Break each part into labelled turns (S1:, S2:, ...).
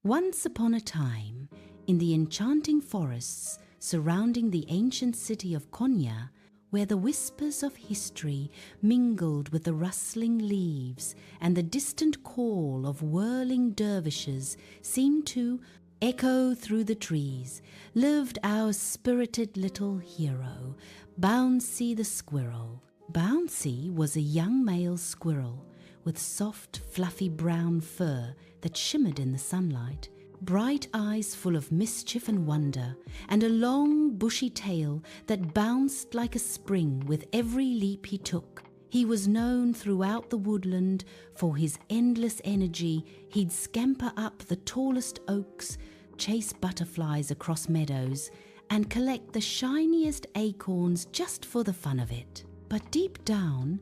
S1: Once upon a time, in the enchanting forests surrounding the ancient city of Konya, where the whispers of history mingled with the rustling leaves and the distant call of whirling dervishes seemed to echo through the trees, lived our spirited little hero, Bouncy the squirrel. Bouncy was a young male squirrel with soft, fluffy brown fur that shimmered in the sunlight, bright eyes full of mischief and wonder, and a long, bushy tail that bounced like a spring with every leap he took. He was known throughout the woodland for his endless energy. He'd scamper up the tallest oaks, chase butterflies across meadows, and collect the shiniest acorns just for the fun of it. But deep down,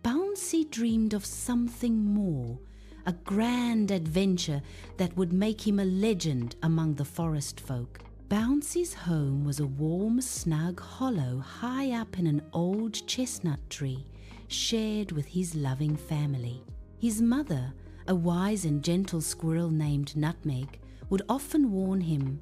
S1: Bouncy dreamed of something more, a grand adventure that would make him a legend among the forest folk. Bouncy's home was a warm, snug hollow high up in an old chestnut tree, shared with his loving family. His mother, a wise and gentle squirrel named Nutmeg, would often warn him,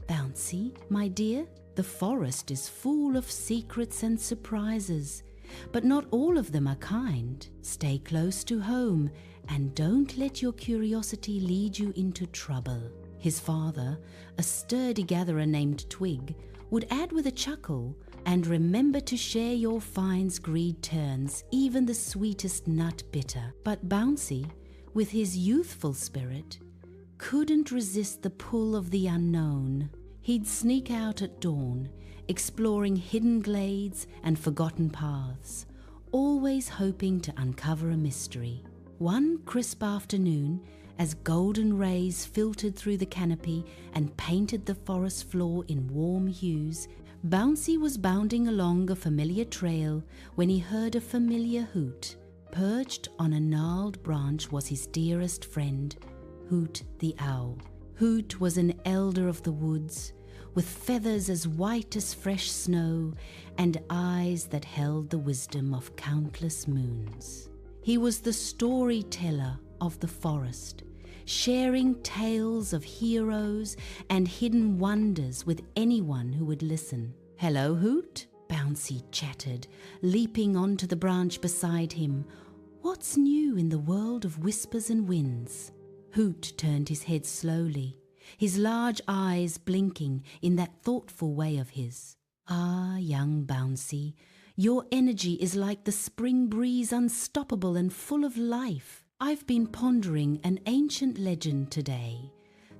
S1: "Bouncy, my dear, the forest is full of secrets and surprises, but not all of them are kind. Stay close to home and don't let your curiosity lead you into trouble." His father, a sturdy gatherer named Twig, would add with a chuckle, "And remember to share your finds, greed turns, even the sweetest nut bitter." But Bouncy, with his youthful spirit, couldn't resist the pull of the unknown. He'd sneak out at dawn, exploring hidden glades and forgotten paths, always hoping to uncover a mystery. One crisp afternoon, as golden rays filtered through the canopy and painted the forest floor in warm hues, Bouncy was bounding along a familiar trail when he heard a familiar hoot. Perched on a gnarled branch was his dearest friend, Hoot the owl. Hoot was an elder of the woods, with feathers as white as fresh snow and eyes that held the wisdom of countless moons. He was the storyteller of the forest, sharing tales of heroes and hidden wonders with anyone who would listen. "Hello, Hoot," Bouncy chattered, leaping onto the branch beside him. "What's new in the world of whispers and winds?" Hoot turned his head slowly, his large eyes blinking in that thoughtful way of his. "Ah, young Bouncy, your energy is like the spring breeze, unstoppable and full of life. I've been pondering an ancient legend today,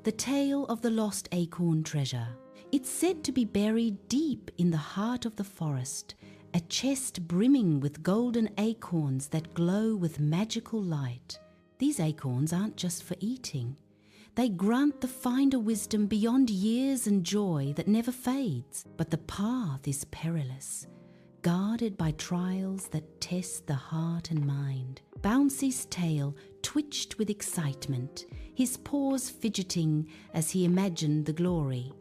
S1: the tale of the Lost Acorn Treasure. It's said to be buried deep in the heart of the forest, a chest brimming with golden acorns that glow with magical light. These acorns aren't just for eating. They grant the finder wisdom beyond years and joy that never fades. But the path is perilous, guarded by trials that test the heart and mind." Bouncy's tail twitched with excitement, his paws fidgeting as he imagined the glory.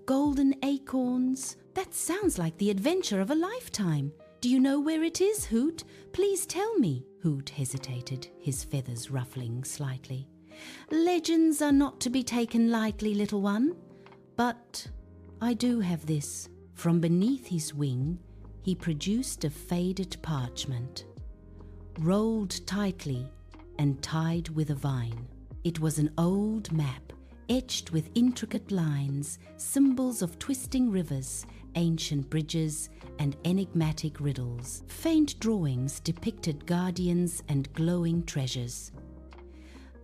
S1: "Golden acorns? That sounds like the adventure of a lifetime. Do you know where it is, Hoot? Please tell me." Hoot hesitated, his feathers ruffling slightly. "Legends are not to be taken lightly, little one. But I do have this." From beneath his wing, he produced a faded parchment, rolled tightly and tied with a vine. It was an old map, etched with intricate lines, symbols of twisting rivers, ancient bridges, and enigmatic riddles. Faint drawings depicted guardians and glowing treasures.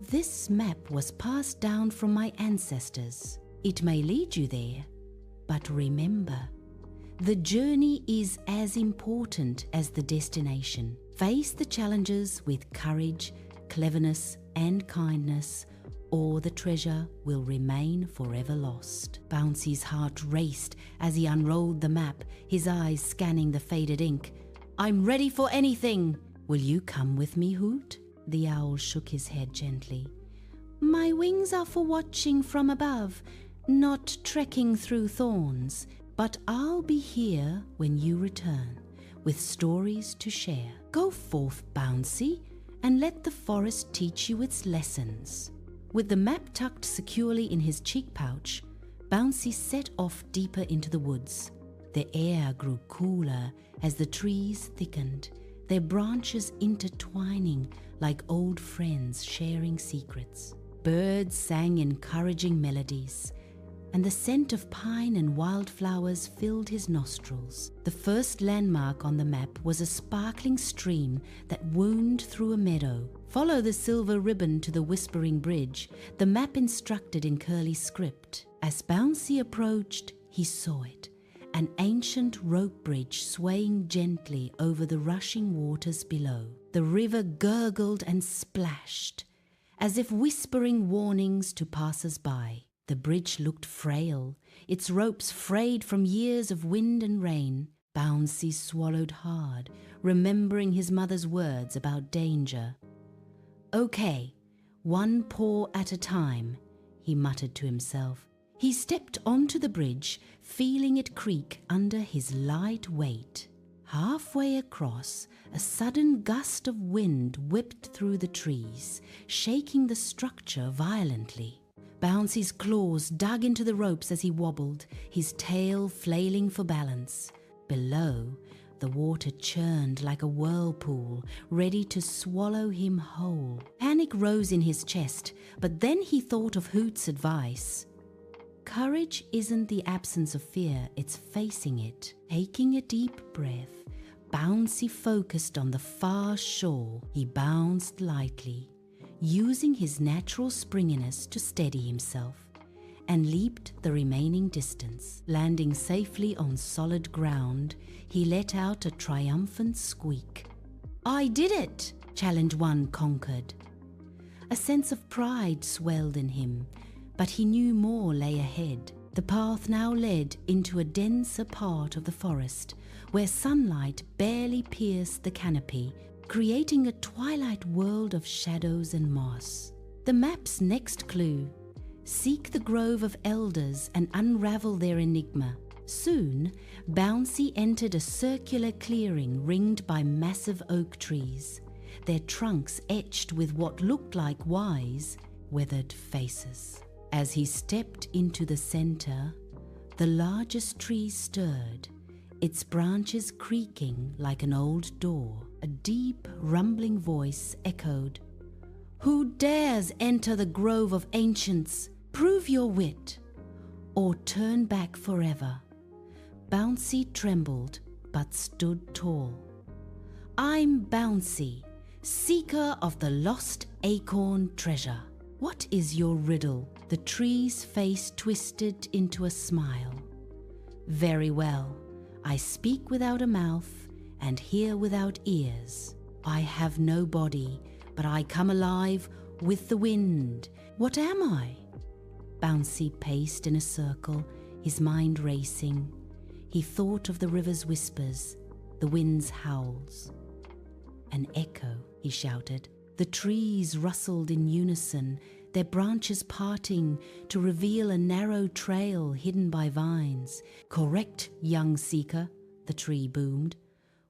S1: "This map was passed down from my ancestors. It may lead you there, but remember, the journey is as important as the destination. Face the challenges with courage, cleverness, and kindness, or the treasure will remain forever lost." Bouncy's heart raced as he unrolled the map, his eyes scanning the faded ink. "I'm ready for anything. Will you come with me, Hoot?" The owl shook his head gently. "My wings are for watching from above, not trekking through thorns. But I'll be here when you return, with stories to share. Go forth, Bouncy, and let the forest teach you its lessons." With the map tucked securely in his cheek pouch, Bouncy set off deeper into the woods. The air grew cooler as the trees thickened, their branches intertwining like old friends sharing secrets. Birds sang encouraging melodies, and the scent of pine and wildflowers filled his nostrils. The first landmark on the map was a sparkling stream that wound through a meadow. Follow the silver ribbon to the Whispering Bridge, the map instructed in curly script. As Bouncy approached, he saw it, an ancient rope bridge swaying gently over the rushing waters below. The river gurgled and splashed, as if whispering warnings to passers-by. The bridge looked frail, its ropes frayed from years of wind and rain. Bouncy swallowed hard, remembering his mother's words about danger. "Okay, one paw at a time," he muttered to himself. He stepped onto the bridge, feeling it creak under his light weight. Halfway across, a sudden gust of wind whipped through the trees, shaking the structure violently. Bouncy's claws dug into the ropes as he wobbled, his tail flailing for balance. Below, the water churned like a whirlpool, ready to swallow him whole. Panic rose in his chest, but then he thought of Hoot's advice. Courage isn't the absence of fear, it's facing it. Taking a deep breath, Bouncy focused on the far shore. He bounced lightly, using his natural springiness to steady himself, and leaped the remaining distance. Landing safely on solid ground, he let out a triumphant squeak. "I did it!" Challenge One conquered. A sense of pride swelled in him, but he knew more lay ahead. The path now led into a denser part of the forest, where sunlight barely pierced the canopy, creating a twilight world of shadows and moss. The map's next clue: seek the grove of elders and unravel their enigma. Soon, Bouncy entered a circular clearing ringed by massive oak trees, their trunks etched with what looked like wise, weathered faces. As he stepped into the center, the largest tree stirred, its branches creaking like an old door. A deep, rumbling voice echoed, "Who dares enter the grove of ancients? Prove your wit, or turn back forever." Bouncy trembled, but stood tall. "I'm Bouncy, seeker of the Lost Acorn Treasure. What is your riddle?" The tree's face twisted into a smile. "Very well. I speak without a mouth and hear without ears. I have no body, but I come alive with the wind. What am I?" Bouncy paced in a circle, his mind racing. He thought of the river's whispers, the wind's howls. "An echo," he shouted. The trees rustled in unison, their branches parting to reveal a narrow trail hidden by vines. "Correct, young seeker," the tree boomed.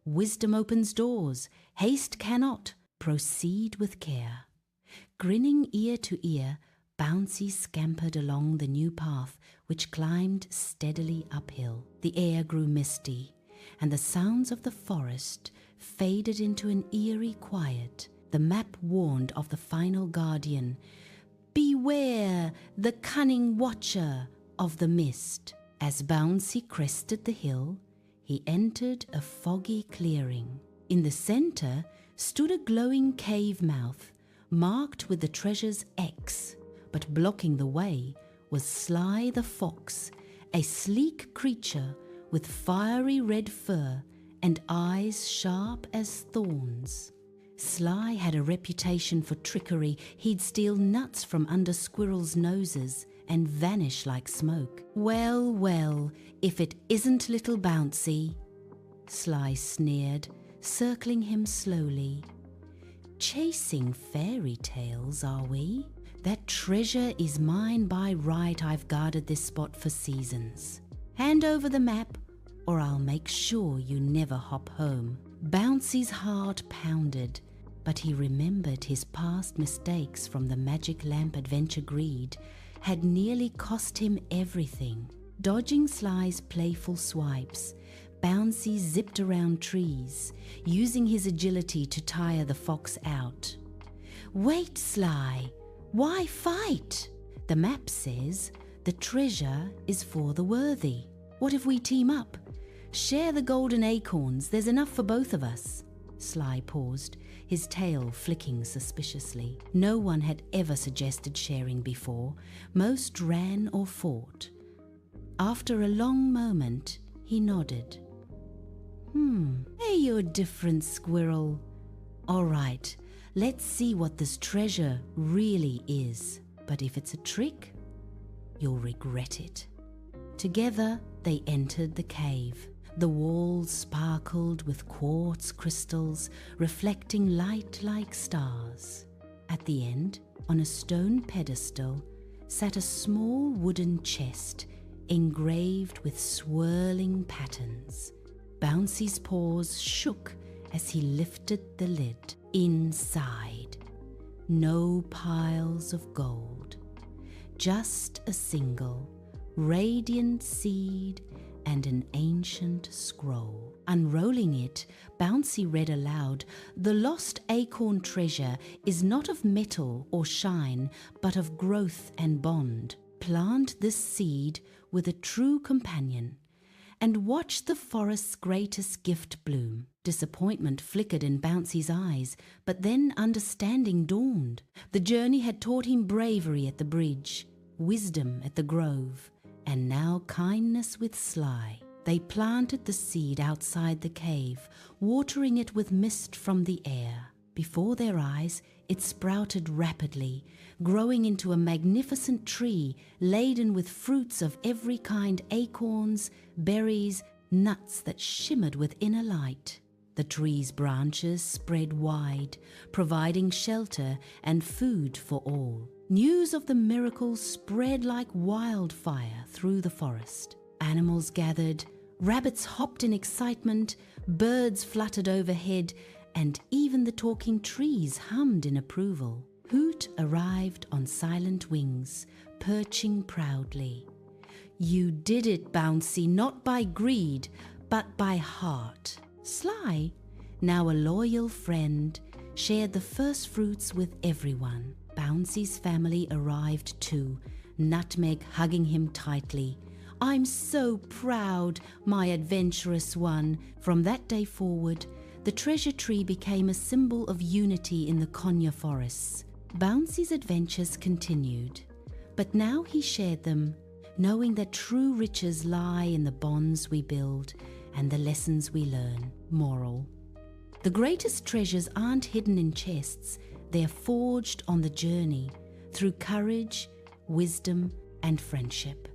S1: "Wisdom opens doors. Haste cannot. Proceed with care." Grinning ear to ear, Bouncy scampered along the new path, which climbed steadily uphill. The air grew misty, and the sounds of the forest faded into an eerie quiet. The map warned of the final guardian. "Beware the cunning watcher of the mist." As Bouncy crested the hill, he entered a foggy clearing. In the center stood a glowing cave mouth, marked with the treasure's X, but blocking the way was Sly the Fox, a sleek creature with fiery red fur and eyes sharp as thorns. Sly had a reputation for trickery. He'd steal nuts from under squirrels' noses and vanish like smoke. "Well, well, if it isn't little Bouncy," Sly sneered, circling him slowly. "Chasing fairy tales, are we? That treasure is mine by right. I've guarded this spot for seasons. Hand over the map, or I'll make sure you never hop home." Bouncy's heart pounded. But he remembered his past mistakes from the magic lamp adventure greed had nearly cost him everything. Dodging Sly's playful swipes, Bouncy zipped around trees, using his agility to tire the fox out. "Wait, Sly! Why fight? The map says the treasure is for the worthy. What if we team up? Share the golden acorns, there's enough for both of us." Sly paused, his tail flicking suspiciously. No one had ever suggested sharing before. Most ran or fought. After a long moment, he nodded. Hey, you're different, Squirrel. All right, let's see what this treasure really is. But if it's a trick, you'll regret it." Together, they entered the cave. The walls sparkled with quartz crystals, reflecting light like stars. At the end, on a stone pedestal, sat a small wooden chest engraved with swirling patterns. Bouncy's paws shook as he lifted the lid. Inside, no piles of gold, just a single, radiant seed and an ancient scroll. Unrolling it, Bouncy read aloud, "The Lost Acorn Treasure is not of metal or shine, but of growth and bond. Plant this seed with a true companion, and watch the forest's greatest gift bloom." Disappointment flickered in Bouncy's eyes, but then understanding dawned. The journey had taught him bravery at the bridge, wisdom at the grove, and now kindness with Sly. They planted the seed outside the cave, watering it with mist from the air. Before their eyes, it sprouted rapidly, growing into a magnificent tree laden with fruits of every kind, acorns, berries, nuts that shimmered with inner light. The tree's branches spread wide, providing shelter and food for all. News of the miracle spread like wildfire through the forest. Animals gathered, rabbits hopped in excitement, birds fluttered overhead, and even the talking trees hummed in approval. Hoot arrived on silent wings, perching proudly. "You did it, Bouncy, not by greed, but by heart." Sly, now a loyal friend, shared the first fruits with everyone. Bouncy's family arrived too, Nutmeg hugging him tightly. "I'm so proud, my adventurous one." From that day forward, the treasure tree became a symbol of unity in the Konya forests. Bouncy's adventures continued, but now he shared them, knowing that true riches lie in the bonds we build and the lessons we learn. Moral: the greatest treasures aren't hidden in chests, they're forged on the journey through courage, wisdom, and friendship.